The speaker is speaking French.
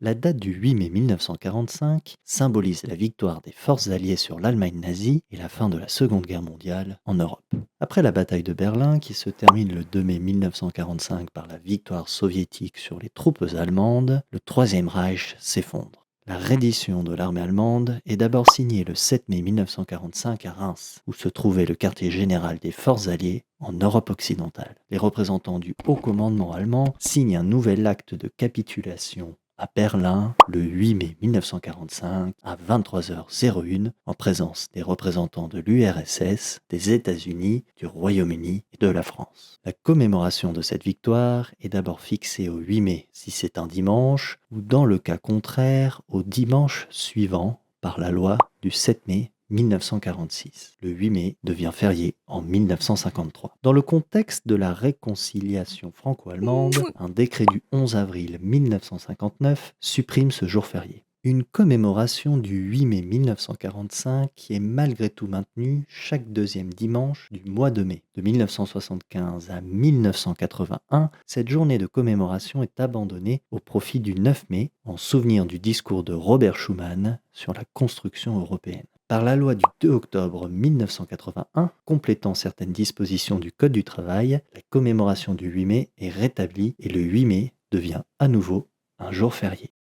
La date du 8 mai 1945 symbolise la victoire des forces alliées sur l'Allemagne nazie et la fin de la Seconde Guerre mondiale en Europe. Après la bataille de Berlin, qui se termine le 2 mai 1945 par la victoire soviétique sur les troupes allemandes, le Troisième Reich s'effondre. La reddition de l'armée allemande est d'abord signée le 7 mai 1945 à Reims, où se trouvait le quartier général des forces alliées en Europe occidentale. Les représentants du haut commandement allemand signent un nouvel acte de capitulation à Berlin le 8 mai 1945 à 23h01 en présence des représentants de l'URSS, des États-Unis, du Royaume-Uni et de la France. La commémoration de cette victoire est d'abord fixée au 8 mai si c'est un dimanche ou dans le cas contraire au dimanche suivant par la loi du 7 mai 1946. Le 8 mai devient férié en 1953. Dans le contexte de la réconciliation franco-allemande, un décret du 11 avril 1959 supprime ce jour férié. Une commémoration du 8 mai 1945 qui est malgré tout maintenue chaque deuxième dimanche du mois de mai. De 1975 à 1981, cette journée de commémoration est abandonnée au profit du 9 mai en souvenir du discours de Robert Schuman sur la construction européenne. Par la loi du 2 octobre 1981, complétant certaines dispositions du Code du travail, la commémoration du 8 mai est rétablie et le 8 mai devient à nouveau un jour férié.